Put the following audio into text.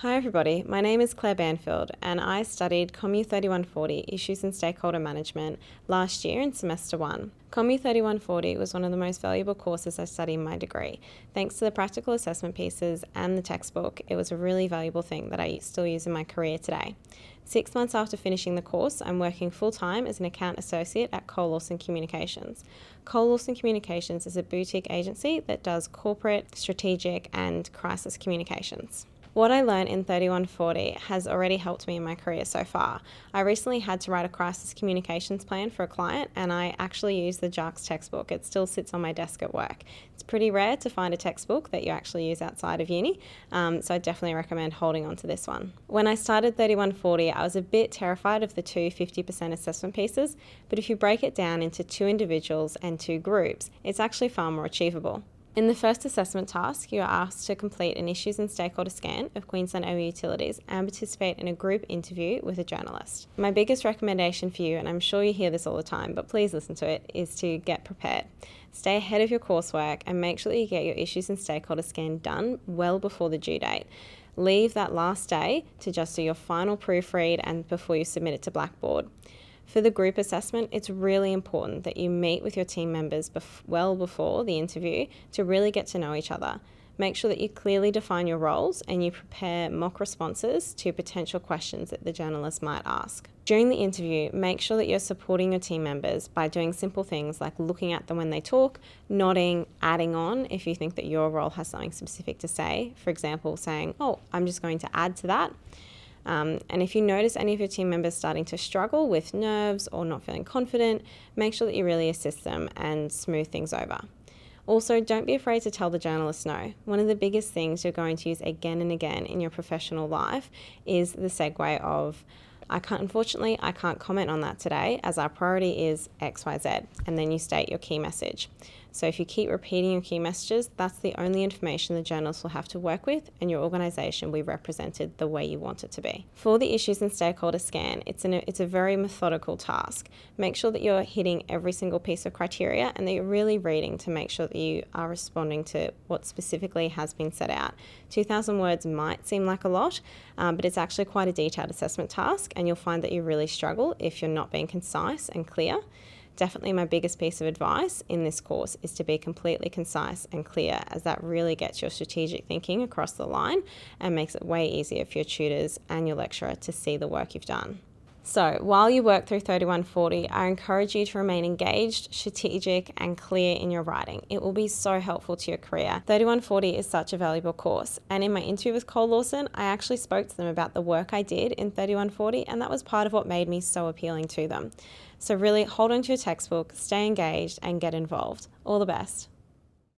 Hi everybody, my name is Claire Banfield and I studied COMU 3140 Issues and Stakeholder Management last year in Semester 1. COMU 3140 was one of the most valuable courses I studied in my degree. Thanks to the practical assessment pieces and the textbook, it was a really valuable thing that I still use in my career today. 6 months after finishing the course, I'm working full-time as an account associate at Cole Lawson Communications. Cole Lawson Communications is a boutique agency that does corporate, strategic and crisis communications. What I learned in 3140 has already helped me in my career so far. I recently had to write a crisis communications plan for a client and I actually used the JARCS textbook. It still sits on my desk at work. It's pretty rare to find a textbook that you actually use outside of uni, so I definitely recommend holding on to this one. When I started 3140, I was a bit terrified of the two 50% assessment pieces, but if you break it down into 2 individuals and 2 groups, it's actually far more achievable. In the first assessment task, you are asked to complete an issues and stakeholder scan of Queensland Urban Utilities and participate in a group interview with a journalist. My biggest recommendation for you, and I'm sure you hear this all the time, but please listen to it, is to get prepared. Stay ahead of your coursework and make sure that you get your issues and stakeholder scan done well before the due date. Leave that last day to just do your final proofread and before you submit it to Blackboard. For the group assessment, it's really important that you meet with your team members well before the interview to really get to know each other. Make sure that you clearly define your roles and you prepare mock responses to potential questions that the journalist might ask. During the interview, make sure that you're supporting your team members by doing simple things like looking at them when they talk, nodding, adding on if you think that your role has something specific to say. For example, saying, "Oh, I'm just going to add to that." And if you notice any of your team members starting to struggle with nerves or not feeling confident, make sure that you really assist them and smooth things over. Also, don't be afraid to tell the journalist no. One of the biggest things you're going to use again and again in your professional life is the segue of, unfortunately, I can't comment on that today as our priority is XYZ, and then you state your key message. So if you keep repeating your key messages, that's the only information the journalist will have to work with and your organisation will be represented the way you want it to be. For the issues and stakeholder scan, it's a very methodical task. Make sure that you're hitting every single piece of criteria and that you're really reading to make sure that you are responding to what specifically has been set out. 2,000 words might seem like a lot, but it's actually quite a detailed assessment task and you'll find that you really struggle if you're not being concise and clear. Definitely my biggest piece of advice in this course is to be completely concise and clear, as that really gets your strategic thinking across the line and makes it way easier for your tutors and your lecturer to see the work you've done. So while you work through 3140, I encourage you to remain engaged, strategic and clear in your writing. It will be so helpful to your career. 3140 is such a valuable course, and in my interview with Cole Lawson, I actually spoke to them about the work I did in 3140, and that was part of what made me so appealing to them. So really hold on to your textbook, stay engaged and get involved. All the best.